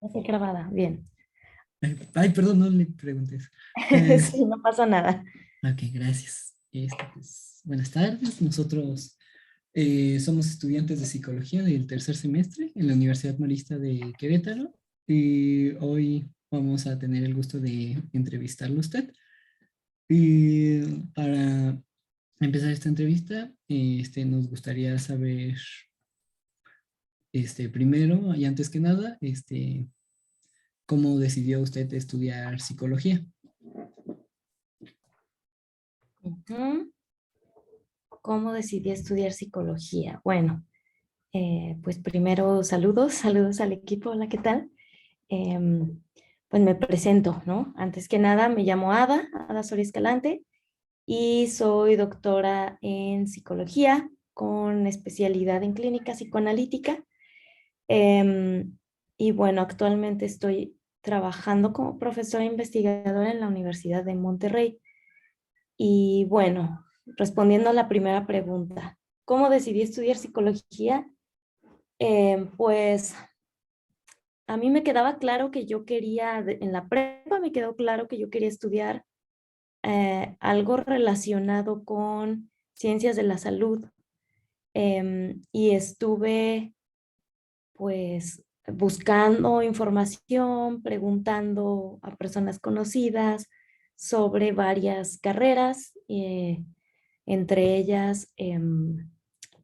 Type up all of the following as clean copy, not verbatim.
Ya fue grabada, bien. Ay, perdón, no le preguntes. Eh, Sí, no pasa nada. ok, gracias. Pues, buenas tardes. Nosotros somos estudiantes de psicología del tercer semestre en la Universidad Marista de Querétaro y hoy vamos a tener el gusto de entrevistarlo a usted. Y para empezar esta entrevista, nos gustaría saber, primero y antes que nada, ¿cómo decidió usted estudiar psicología? Ujú. ¿Cómo decidí estudiar psicología? Bueno, pues primero saludos al equipo. Hola, ¿qué tal? Em, pues me presento, ¿no? Antes que nada, me llamo Ada Soria Escalante, y soy doctora en psicología con especialidad en clínica psicoanalítica. Em, y bueno, actualmente estoy trabajando como profesora investigadora en la Universidad de Monterrey. Y bueno, respondiendo a la primera pregunta, ¿cómo decidí estudiar psicología? Pues a mí me quedaba claro que yo quería, en la prepa me quedó claro que yo quería estudiar algo relacionado con ciencias de la salud. Y estuve pues buscando información, preguntando a personas conocidas sobre varias carreras, entre ellas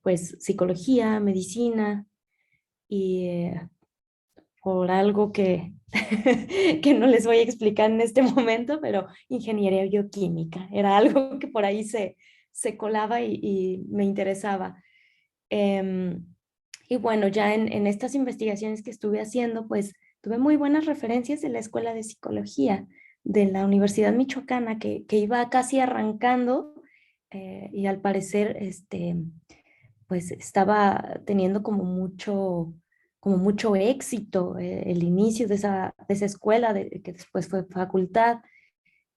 pues psicología, medicina y por algo que, que no les voy a explicar en este momento, pero ingeniería bioquímica. Era algo que por ahí se colaba y me interesaba. Em, y bueno, ya en estas investigaciones que estuve haciendo, pues tuve muy buenas referencias de la Escuela de Psicología de la Universidad Michoacana, que iba casi arrancando, y al parecer pues estaba teniendo como mucho éxito, el inicio de esa escuela, que después fue facultad.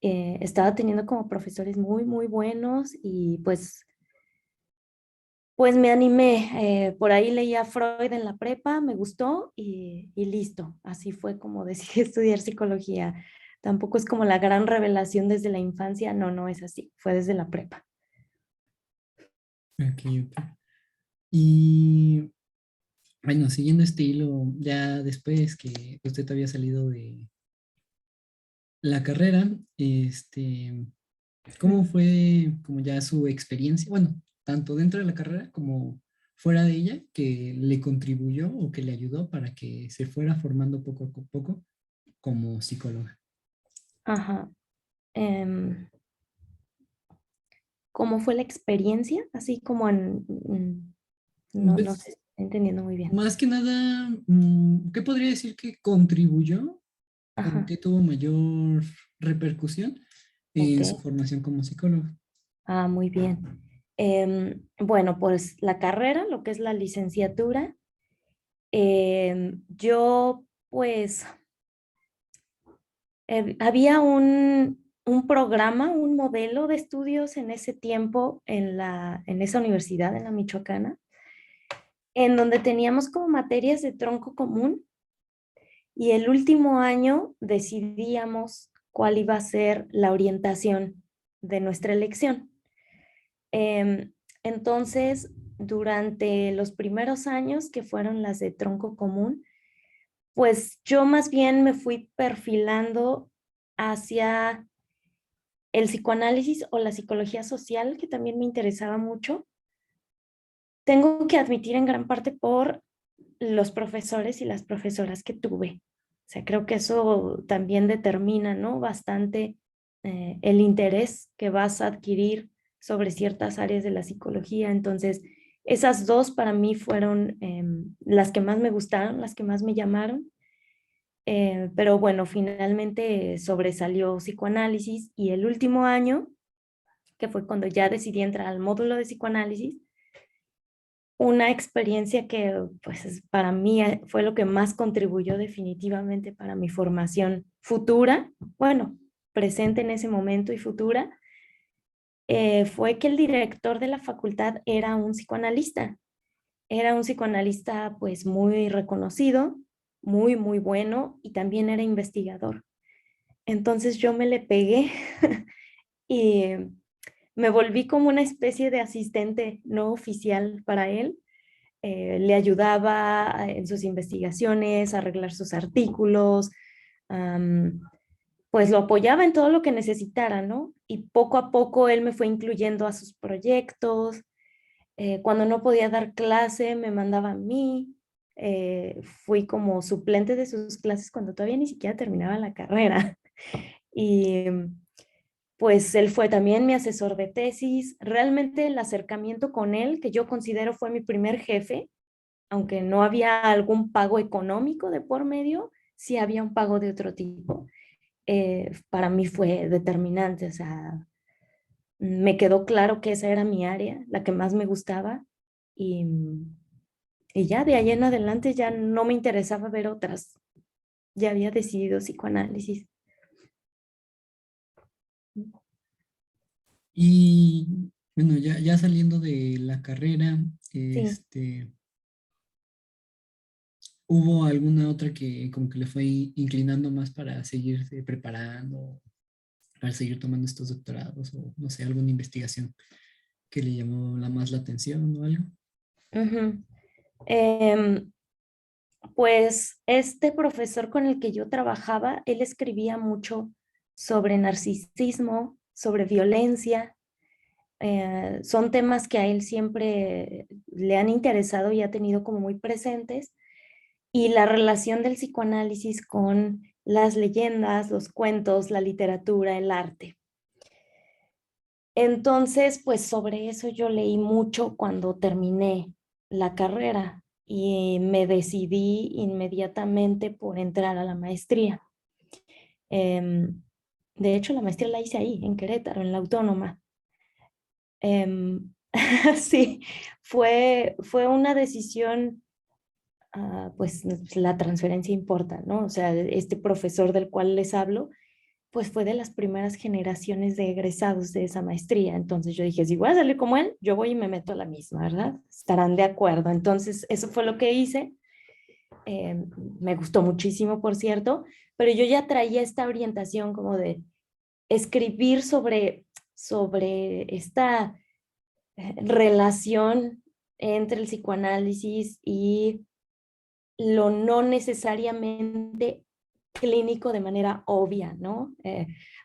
Estaba teniendo como profesores muy, muy buenos y pues me animé. Por ahí leía Freud en la prepa, me gustó y listo. Así fue como decidí estudiar psicología. Tampoco es como la gran revelación desde la infancia, no, no es así, fue desde la prepa. Ok, ok. Y bueno, siguiendo este hilo, ya después que usted había salido de la carrera, ¿cómo fue como ya su experiencia? Bueno, tanto dentro de la carrera como fuera de ella, que le contribuyó o que le ayudó para que se fuera formando poco a poco como psicóloga. Ajá. Em, ¿Cómo fue la experiencia? Así como no, no Pues, sé, estoy entendiendo muy bien. más que nada, ¿qué podría decir que contribuyó o Ajá, que tuvo mayor repercusión ok. en su formación como psicólogo? Ah, muy bien. Bueno, pues la carrera, lo que es la licenciatura, yo pues había un programa, un modelo de estudios en ese tiempo en esa universidad, en la Michoacana, en donde teníamos como materias de tronco común, y el último año decidíamos cuál iba a ser la orientación de nuestra elección. Entonces, durante los primeros años, que fueron las de tronco común, pues yo más bien me fui perfilando hacia el psicoanálisis o la psicología social, que también me interesaba mucho. Tengo que admitir en gran parte por los profesores y las profesoras que tuve. O sea, creo que eso también determina, ¿no? Bastante el interés que vas a adquirir sobre ciertas áreas de la psicología. Entonces, esas dos para mí fueron las que más me gustaron, las que más me llamaron. Pero bueno, finalmente sobresalió psicoanálisis, y el último año, que fue cuando ya decidí entrar al módulo de psicoanálisis, una experiencia que para mí fue lo que más contribuyó definitivamente para mi formación futura, bueno, presente en ese momento y futura, fue que el director de la facultad era un psicoanalista pues muy reconocido, muy, muy bueno y también era investigador. Entonces yo me le pegué y me volví como una especie de asistente no oficial para él. Le ayudaba en sus investigaciones, a arreglar sus artículos, pues lo apoyaba en todo lo que necesitara, ¿no? Y poco a poco él me fue incluyendo a sus proyectos. Cuando no podía dar clase, me mandaba a mí. Fui como suplente de sus clases cuando todavía ni siquiera terminaba la carrera. Y pues él fue también mi asesor de tesis. Realmente el acercamiento con él, que yo considero fue mi primer jefe, aunque no había algún pago económico de por medio, sí había un pago de otro tipo. Para mí fue determinante, o sea, me quedó claro que esa era mi área, la que más me gustaba, y, y ya de ahí en adelante ya no me interesaba ver otras, ya había decidido psicoanálisis. Y bueno, ya saliendo de la carrera, Sí. ¿hubo alguna otra que como que le fue inclinando más para seguirse preparando, para seguir tomando estos doctorados o no sé, alguna investigación que le llamó más la atención o algo? Ujú. Em, pues este profesor con el que yo trabajaba, él escribía mucho sobre narcisismo, sobre violencia. Son temas que a él siempre le han interesado y ha tenido como muy presentes. Y la relación del psicoanálisis con las leyendas, los cuentos, la literatura, el arte. Entonces, pues sobre eso yo leí mucho cuando terminé la carrera y me decidí inmediatamente por entrar a la maestría. Em, de hecho, la maestría la hice ahí, en Querétaro, en la Autónoma. Em, sí, fue una decisión, pues la transferencia importa, ¿no? O sea, este profesor del cual les hablo, pues fue de las primeras generaciones de egresados de esa maestría. Entonces yo dije, si voy a salir como él, yo voy y me meto a la misma, ¿verdad? Estarán de acuerdo. Entonces eso fue lo que hice. Eh, Me gustó muchísimo, por cierto, pero yo ya traía esta orientación como de escribir sobre esta relación entre el psicoanálisis y lo no necesariamente clínico de manera obvia, ¿no?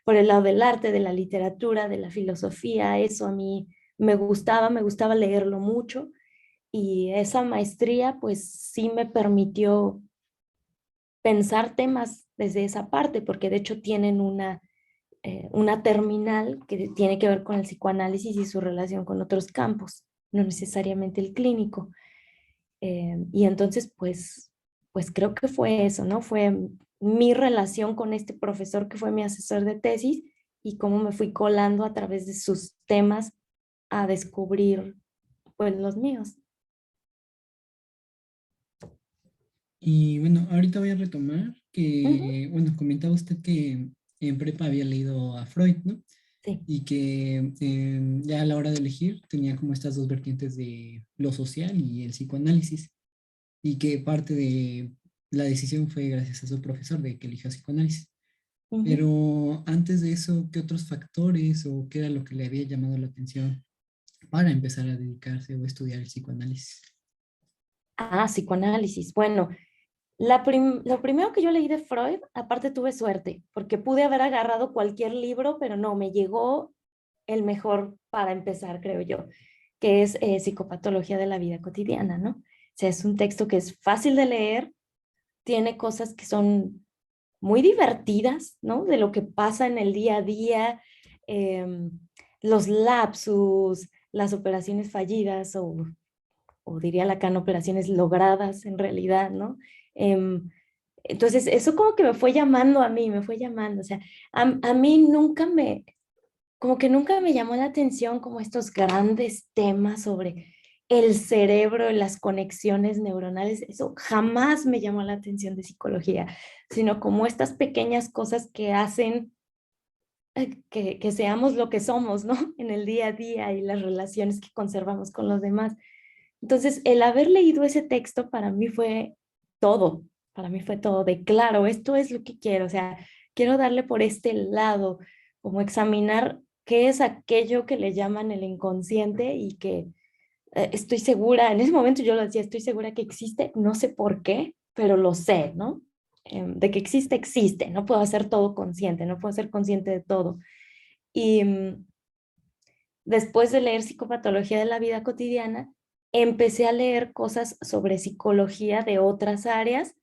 Por el lado del arte, de la literatura, de la filosofía, eso a mí me gustaba leerlo mucho y esa maestría pues sí me permitió pensar temas desde esa parte, porque de hecho tienen una terminal que tiene que ver con el psicoanálisis y su relación con otros campos, no necesariamente el clínico. Y entonces, pues creo que fue eso, ¿no? Fue mi relación con este profesor que fue mi asesor de tesis y cómo me fui colando a través de sus temas a descubrir, pues, los míos. Y bueno, ahorita voy a retomar Ujú. que, bueno, comentaba usted que en prepa había leído a Freud, ¿no? Sí. Y que ya a la hora de elegir tenía como estas dos vertientes de lo social y el psicoanálisis, y que parte de la decisión fue gracias a su profesor de que eligió psicoanálisis. Ujú. Pero antes de eso, ¿qué otros factores o qué era lo que le había llamado la atención para empezar a dedicarse o estudiar el psicoanálisis? Psicoanálisis. Bueno, lo primero que yo leí de Freud, aparte tuve suerte, porque pude haber agarrado cualquier libro, pero no, me llegó el mejor para empezar, creo yo, que es Psicopatología de la vida cotidiana, ¿no? O sea, es un texto que es fácil de leer, tiene cosas que son muy divertidas, ¿no? De lo que pasa en el día a día, em, los lapsus, las operaciones fallidas o diría Lacan, operaciones logradas en realidad, ¿no? Em, entonces, eso como que me fue llamando a mí, me fue llamando, o sea, a mí como que nunca me llamó la atención como estos grandes temas sobre el cerebro y las conexiones neuronales, eso jamás me llamó la atención de psicología, sino como estas pequeñas cosas que hacen que seamos lo que somos, ¿no? En el día a día y las relaciones que conservamos con los demás. Entonces, el haber leído ese texto para mí fue todo. para mí fue todo de claro, esto es lo que quiero, o sea, quiero darle por este lado, como examinar qué es aquello que le llaman el inconsciente y que estoy segura, en ese momento yo lo decía, estoy segura que existe, no sé por qué, pero lo sé, ¿no? De que existe, existe, no puedo hacer todo consciente, no puedo ser consciente de todo. Y después de leer psicopatología de la vida cotidiana, empecé a leer cosas sobre psicología de otras áreas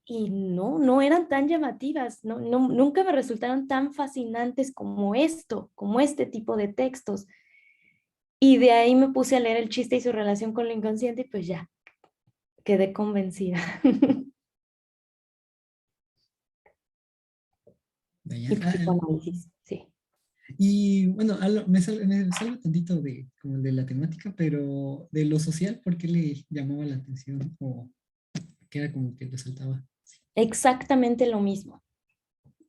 y no eran tan llamativas, nunca me resultaron tan fascinantes como esto, como este tipo de textos. Y de ahí me puse a leer el chiste y su relación con lo inconsciente y pues ya, quedé convencida. Vaya. Y psicoanálisis, sí. Y bueno, me salgo tantito de, como de la temática, pero de lo social, ¿por qué le llamaba la atención? ¿O qué era como que le saltaba? Exactamente lo mismo.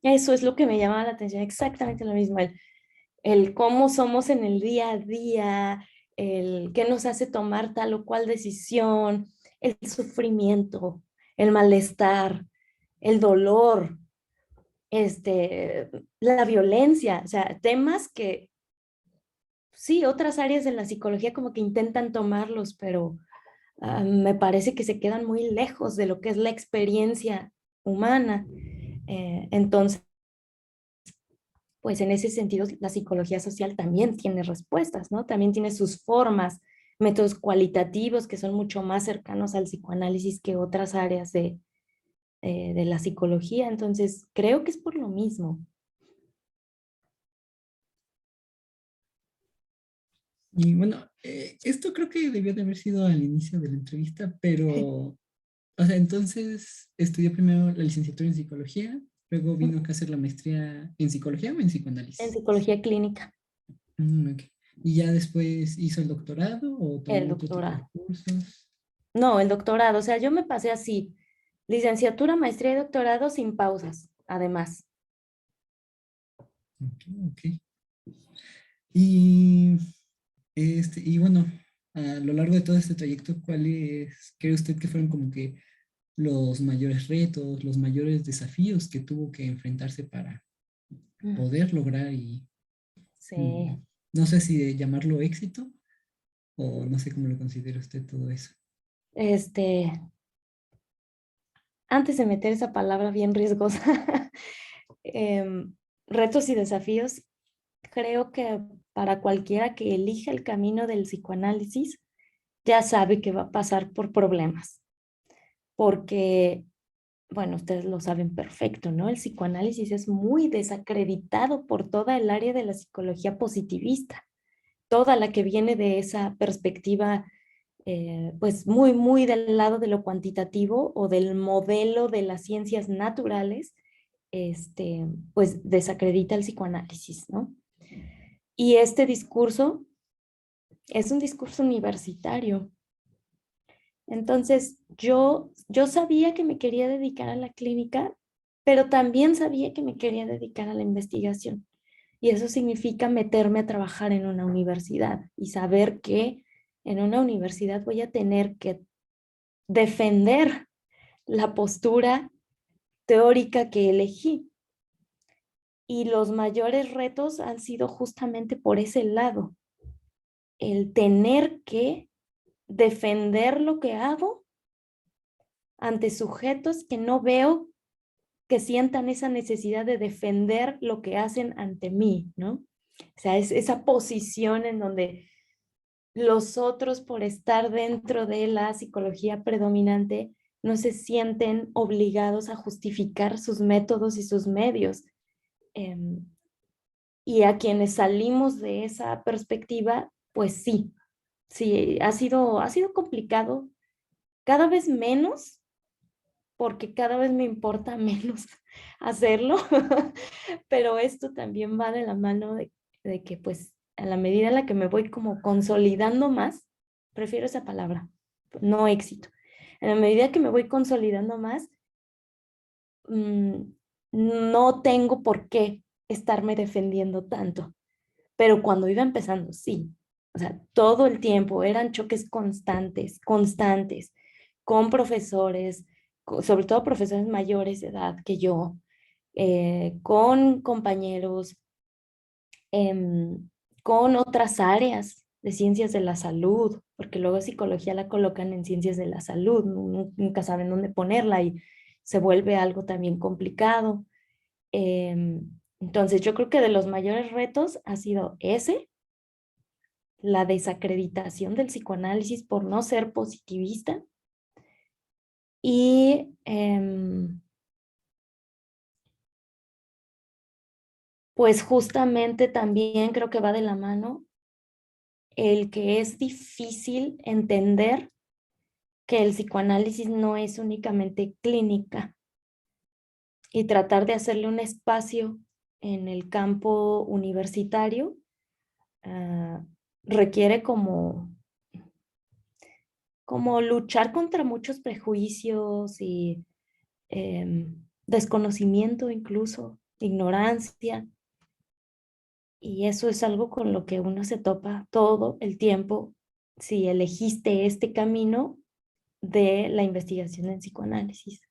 Eso es lo que me llamaba la atención, exactamente lo mismo. El cómo somos en el día a día, el qué nos hace tomar tal o cual decisión, el sufrimiento, el malestar, el dolor, la violencia, o sea, temas que sí, otras áreas de la psicología como que intentan tomarlos, pero me parece que se quedan muy lejos de lo que es la experiencia humana. Entonces, pues en ese sentido, la psicología social también tiene respuestas, ¿no? También tiene sus formas, métodos cualitativos que son mucho más cercanos al psicoanálisis que otras áreas de la psicología. Entonces, creo que es por lo mismo. Y bueno, esto creo que debió de haber sido al inicio de la entrevista, pero, o sea, entonces estudió primero la licenciatura en psicología, luego vino acá a hacer la maestría en psicología o en En psicoanálisis. psicología clínica, Ok. Y ya después hizo el doctorado o el tomó otro tipo de doctorado. cursos. No, el doctorado, o sea, yo me pasé así, licenciatura, maestría y doctorado sin pausas, además. Ok, ok. Y, y bueno, a lo largo de todo este trayecto, ¿cuáles cree usted que fueron como que los mayores retos, los mayores desafíos que tuvo que enfrentarse para Mm, poder lograr y mm, sí, no sé si de llamarlo éxito o no sé cómo lo considera usted todo eso? este, antes de meter esa palabra bien riesgosa, em, retos y desafíos, creo que para cualquiera que elija el camino del psicoanálisis, ya sabe que va a pasar por problemas, porque, bueno, ustedes lo saben perfecto, ¿no? El psicoanálisis es muy desacreditado por toda el área de la psicología positivista, toda la que viene de esa perspectiva, pues muy del lado de lo cuantitativo o del modelo de las ciencias naturales, pues desacredita el psicoanálisis, ¿no? Y este discurso es un discurso universitario. Entonces, yo sabía que me quería dedicar a la clínica, pero también sabía que me quería dedicar a la investigación. Y eso significa meterme a trabajar en una universidad y saber que en una universidad voy a tener que defender la postura teórica que elegí. Y los mayores retos han sido justamente por ese lado, el tener que defender lo que hago ante sujetos que no veo que sientan esa necesidad de defender lo que hacen ante mí, ¿no? O sea, es esa posición en donde los otros, por estar dentro de la psicología predominante, no se sienten obligados a justificar sus métodos y sus medios. Em, y a quienes salimos de esa perspectiva, pues sí, sí, ha sido complicado, cada vez menos, porque cada vez me importa menos hacerlo, pero esto también va de la mano de que pues a la medida en la que me voy como consolidando más, prefiero esa palabra, no éxito, en la medida que me voy consolidando más, mm, no tengo por qué estarme defendiendo tanto, pero cuando iba empezando, sí, o sea, todo el tiempo eran choques constantes, constantes, con profesores, sobre todo profesores mayores de edad que yo, con compañeros, em, con otras áreas de ciencias de la salud, porque luego psicología la colocan en ciencias de la salud, nunca saben dónde ponerla y se vuelve algo también complicado. Entonces yo creo que de los mayores retos ha sido ese, la desacreditación del psicoanálisis por no ser positivista y pues justamente también creo que va de la mano el que es difícil entender que el psicoanálisis no es únicamente clínica y tratar de hacerle un espacio en el campo universitario requiere como luchar contra muchos prejuicios y desconocimiento incluso, ignorancia. Y eso es algo con lo que uno se topa todo el tiempo si elegiste este camino de la investigación en psicoanálisis.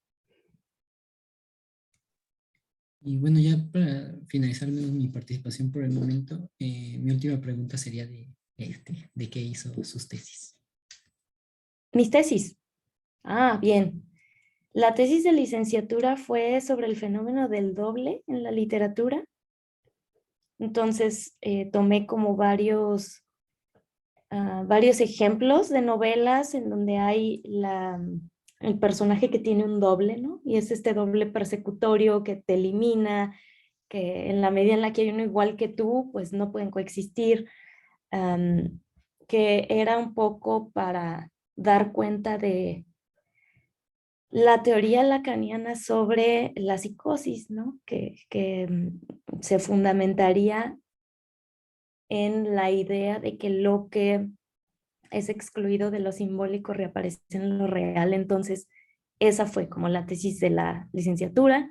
Y bueno, ya para finalizar mi participación por el momento, mi última pregunta sería de qué hizo sus tesis. Mis tesis. Bien. La tesis de licenciatura fue sobre el fenómeno del doble en la literatura. Entonces, tomé como varios ejemplos de novelas en donde hay el personaje que tiene un doble, ¿no? Y es este doble persecutorio que te elimina, que en la medida en la que hay uno igual que tú, pues no pueden coexistir, que era un poco para dar cuenta de la teoría lacaniana sobre la psicosis, ¿no? Que se fundamentaría en la idea de que lo que es excluido de lo simbólico reaparece en lo real. Entonces, esa fue como la tesis de la licenciatura.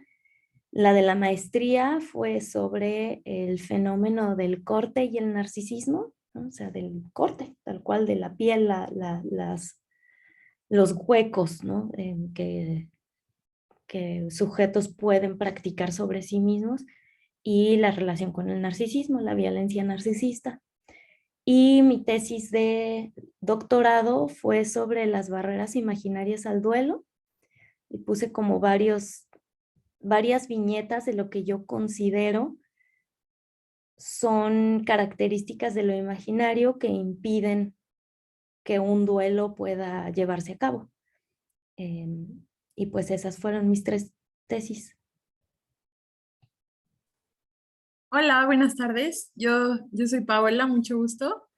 La de la maestría fue sobre el fenómeno del corte y el narcisismo, ¿no? O sea, del corte, tal cual de la piel, los huecos, ¿no? Que sujetos pueden practicar sobre sí mismos y la relación con el narcisismo, la violencia narcisista. Y mi tesis de doctorado fue sobre las barreras imaginarias al duelo y puse como varias viñetas de lo que yo considero son características de lo imaginario que impiden que un duelo pueda llevarse a cabo. Y pues esas fueron mis 3 tesis. Hola, buenas tardes. Yo soy Paola, mucho gusto.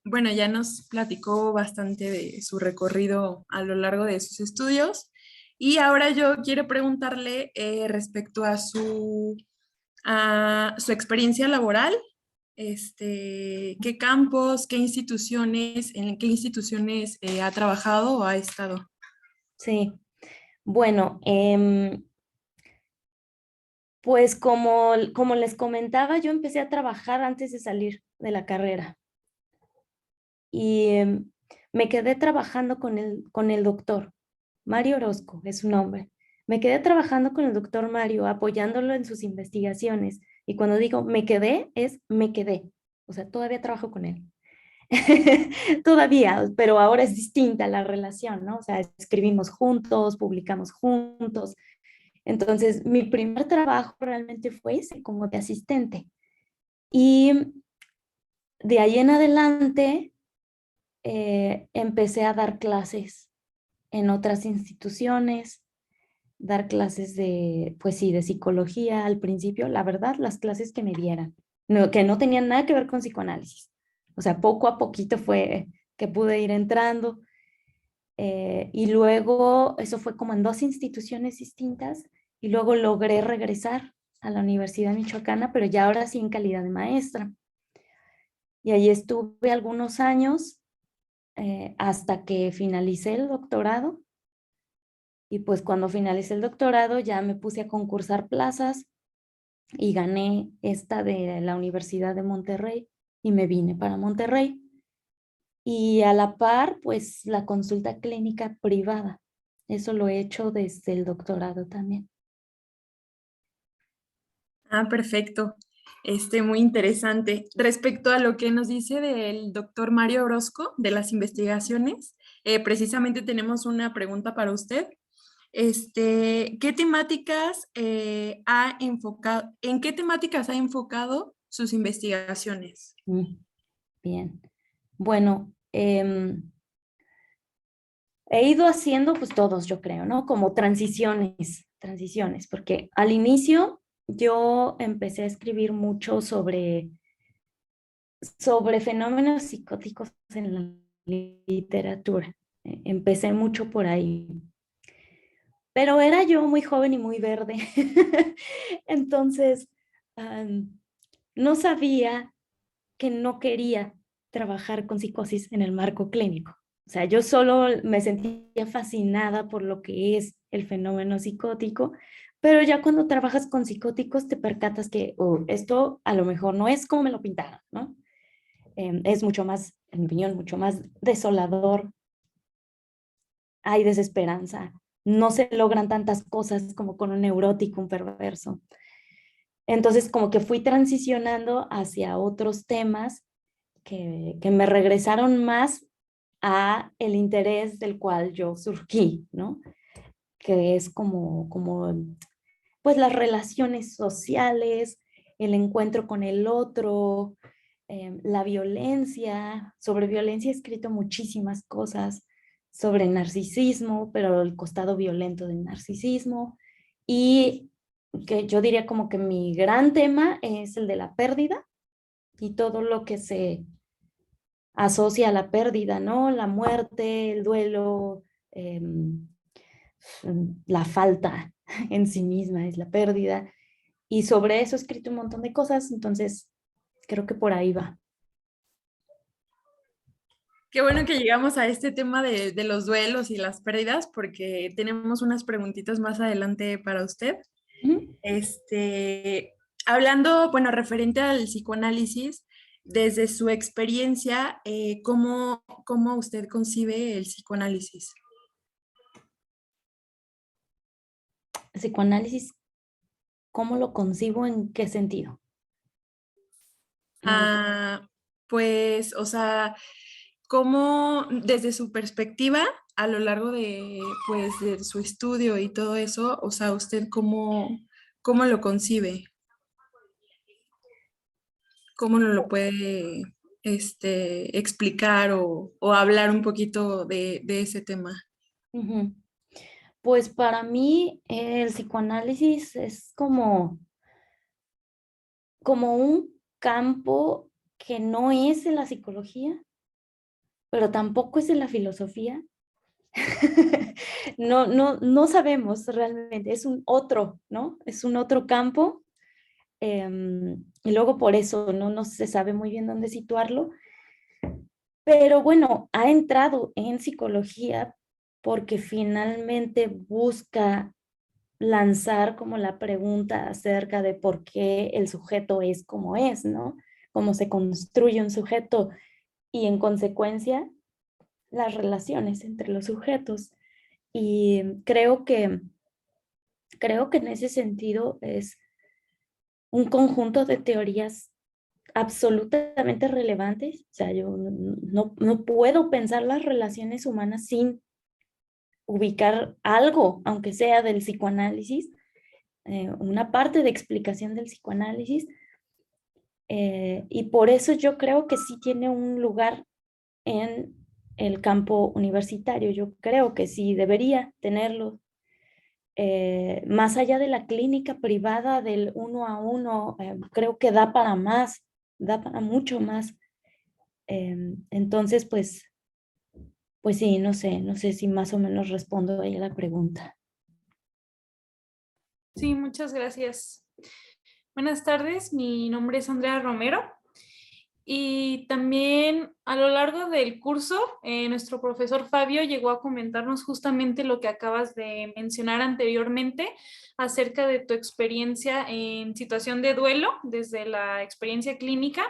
Bueno, ya nos platicó bastante de su recorrido a lo largo de sus estudios y ahora yo quiero preguntarle respecto a su experiencia laboral, qué campos, en qué instituciones ha trabajado o ha estado. Sí, bueno, pues como les comentaba, yo empecé a trabajar antes de salir de la carrera y me quedé trabajando con el doctor Mario Orozco, es su nombre. Me quedé trabajando con el doctor Mario, apoyándolo en sus investigaciones. Y cuando digo me quedé, me quedé. O sea, todavía trabajo con él. Todavía, pero ahora es distinta la relación, ¿no? O sea, escribimos juntos, publicamos juntos. Entonces, mi primer trabajo realmente fue ese, como de asistente. Y de ahí en adelante empecé a dar clases en otras instituciones, dar clases de, pues sí, de psicología al principio, la verdad, las clases que me dieran, que no tenían nada que ver con psicoanálisis. O sea, poco a poquito fue que pude ir entrando. Y luego, eso fue como en 2 instituciones distintas, y luego logré regresar a la Universidad Michoacana, pero ya ahora sí en calidad de maestra. Y ahí estuve algunos años hasta que finalicé el doctorado. Y pues cuando finalicé el doctorado ya me puse a concursar plazas y gané esta de la Universidad de Monterrey y me vine para Monterrey. Y a la par, pues la consulta clínica privada. Eso lo he hecho desde el doctorado también. Ah, perfecto. Muy interesante. Respecto a lo que nos dice del doctor Mario Orozco de las investigaciones, precisamente tenemos una pregunta para usted. ¿Qué temáticas en qué temáticas ha enfocado sus investigaciones? Bien. Bueno, he ido haciendo pues todos, yo creo, ¿no? Como transiciones, porque al inicio yo empecé a escribir mucho sobre fenómenos psicóticos en la literatura. Empecé mucho por ahí. Pero era yo muy joven y muy verde. Entonces, no sabía que no quería trabajar con psicosis en el marco clínico. O sea, yo solo me sentía fascinada por lo que es el fenómeno psicótico, pero ya cuando trabajas con psicóticos te percatas que esto a lo mejor no es como me lo pintaron, ¿no? Es mucho más, en mi opinión, mucho más desolador. Hay desesperanza. No se logran tantas cosas como con un neurótico, un perverso. Entonces, como que fui transicionando hacia otros temas que me regresaron más a el interés del cual yo surgí, ¿no? Que es como pues las relaciones sociales, el encuentro con el otro, la violencia. Sobre violencia he escrito muchísimas cosas, sobre narcisismo, pero el costado violento del narcisismo. Y que yo diría como que mi gran tema es el de la pérdida y todo lo que se asocia a la pérdida, ¿no? La muerte, el duelo, la falta en sí misma es la pérdida. Y sobre eso he escrito un montón de cosas, entonces creo que por ahí va. Qué bueno que llegamos a este tema de los duelos y las pérdidas, porque tenemos unas preguntitas más adelante para usted. Ujú. Hablando, bueno, referente al psicoanálisis, desde su experiencia, ¿cómo usted concibe el psicoanálisis? Psicoanálisis, ¿cómo lo concibo? ¿En qué sentido? No. Ah, pues, o sea, ¿cómo desde su perspectiva, a lo largo de, pues, de su estudio y todo eso, o sea, usted cómo lo concibe? ¿Cómo nos lo puede explicar o hablar un poquito de ese tema? Ujú. Pues para mí el psicoanálisis es como un campo que no es de la psicología, pero tampoco es de la filosofía. No sabemos realmente, es un otro, ¿no? Es un otro campo. Y luego por eso no se sabe muy bien dónde situarlo. Pero bueno, ha entrado en psicología porque finalmente busca lanzar como la pregunta acerca de por qué el sujeto es como es, ¿no? Cómo se construye un sujeto y en consecuencia las relaciones entre los sujetos. Y creo que en ese sentido es un conjunto de teorías absolutamente relevantes. O sea, yo no puedo pensar las relaciones humanas sin ubicar algo, aunque sea del psicoanálisis, una parte de explicación del psicoanálisis. Y por eso yo creo que sí tiene un lugar en el campo universitario. Yo creo que sí debería tenerlo. Más allá de la clínica privada del uno a uno, creo que da para más, da para mucho más. Entonces, pues sí, no sé si más o menos respondo ahí a la pregunta. Sí, muchas gracias. Buenas tardes, mi nombre es Andrea Romero y también a lo largo del curso, nuestro profesor Fabio llegó a comentarnos justamente lo que acabas de mencionar anteriormente acerca de tu experiencia en situación de duelo desde la experiencia clínica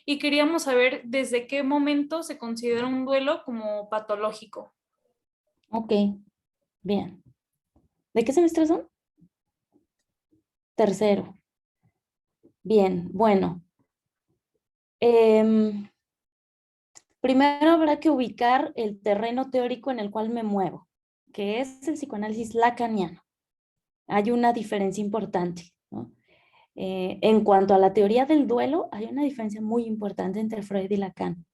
y queríamos saber desde qué momento se considera un duelo como patológico. Ok. Bien. ¿De qué semestre son? Tercero. Bien, bueno. Primero habrá que ubicar el terreno teórico en el cual me muevo, que es el psicoanálisis lacaniano. Hay una diferencia importante, ¿no? En cuanto a la teoría del duelo, hay una diferencia muy importante entre Freud y Lacan.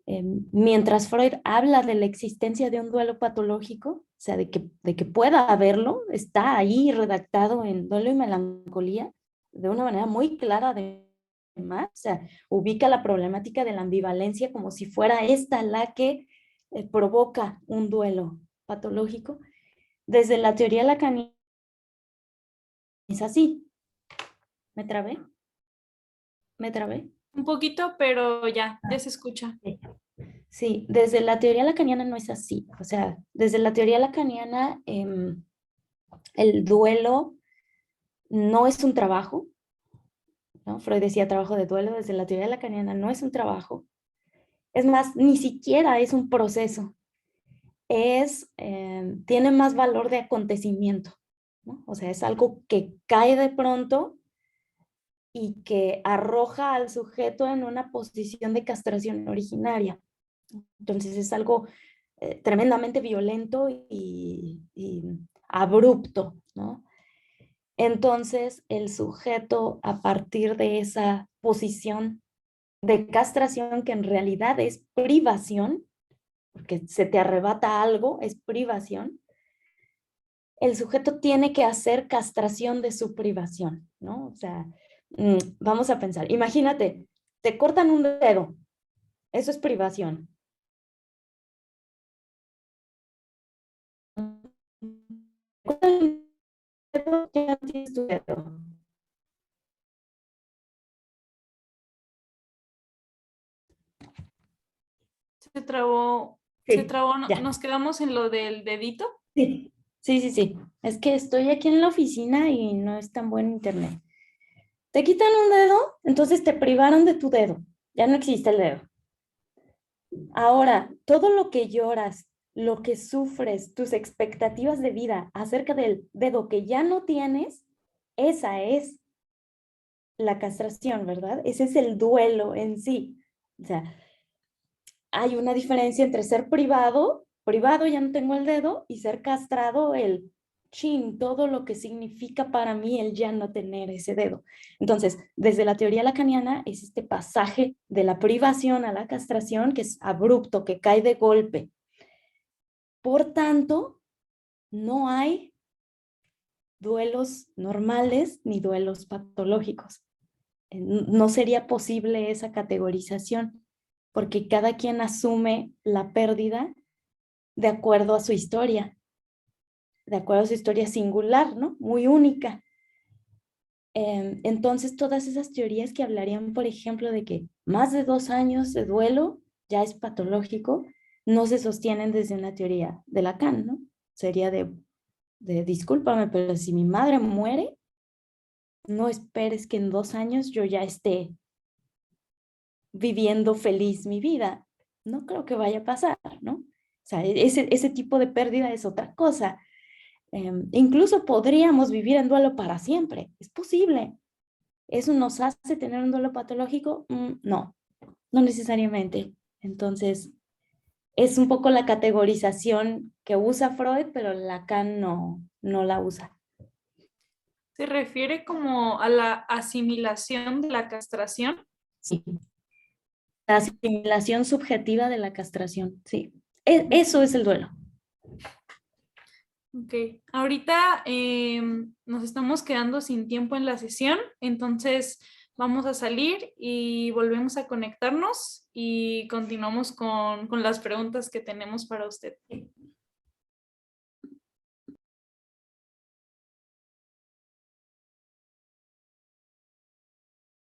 Mientras Freud habla de la existencia de un duelo patológico, o sea, de que pueda haberlo, está ahí redactado en Duelo y Melancolía, de una manera muy clara además, o sea, ubica la problemática de la ambivalencia como si fuera esta la que provoca un duelo patológico. Desde la teoría lacaniana es así. ¿Me trabé? ¿Me trabé? Un poquito, pero ya se escucha. Sí, desde la teoría lacaniana no es así. O sea, desde la teoría lacaniana el duelo no es un trabajo, ¿no? Freud decía trabajo de duelo, desde la teoría lacaniana no es un trabajo. Es más, ni siquiera es un proceso. Tiene más valor de acontecimiento, ¿no? O sea, es algo que cae de pronto y que arroja al sujeto en una posición de castración originaria. Entonces es algo tremendamente violento y abrupto, ¿no? Entonces el sujeto, a partir de esa posición de castración, que en realidad es privación, porque se te arrebata algo, es privación, el sujeto tiene que hacer castración de su privación, ¿no? O sea, vamos a pensar, imagínate, te cortan un dedo, eso es privación. Te cortan un dedo, ya no tienes tu dedo. Se Sí, trabó, ya. nos quedamos en lo del dedito. Sí, sí, sí, sí. Es que estoy aquí en la oficina y no es tan buen internet. Te quitan un dedo, entonces te privaron de tu dedo. Ya no existe el dedo. Ahora, todo lo que lloras, lo que sufres, tus expectativas de vida acerca del dedo que ya no tienes, esa es la castración, ¿verdad? Ese es el duelo en sí. O sea, hay una diferencia entre ser privado, ya no tengo el dedo, y ser castrado, el chin, todo lo que significa para mí el ya no tener ese dedo. Entonces, desde la teoría lacaniana es este pasaje de la privación a la castración que es abrupto, que cae de golpe. Por tanto, no hay duelos normales ni duelos patológicos. No sería posible esa categorización porque cada quien asume la pérdida de acuerdo a su historia, de acuerdo a su historia singular, ¿no? Muy única. Entonces, todas esas teorías que hablarían, por ejemplo, de que más de 2 años de duelo ya es patológico, no se sostienen desde una teoría de Lacan, ¿no? Sería de discúlpame, pero si mi madre muere, no esperes que en 2 años yo ya esté viviendo feliz mi vida. No creo que vaya a pasar, ¿no? O sea, ese tipo de pérdida es otra cosa. Incluso podríamos vivir en duelo para siempre. Es posible. ¿Eso nos hace tener un duelo patológico? No, no necesariamente. Entonces, es un poco la categorización que usa Freud, pero Lacan no la usa. Se refiere como a la asimilación de la castración. Sí. La asimilación subjetiva de la castración, sí. Eso es el duelo. Ok, ahorita nos estamos quedando sin tiempo en la sesión, entonces vamos a salir y volvemos a conectarnos y continuamos con las preguntas que tenemos para usted.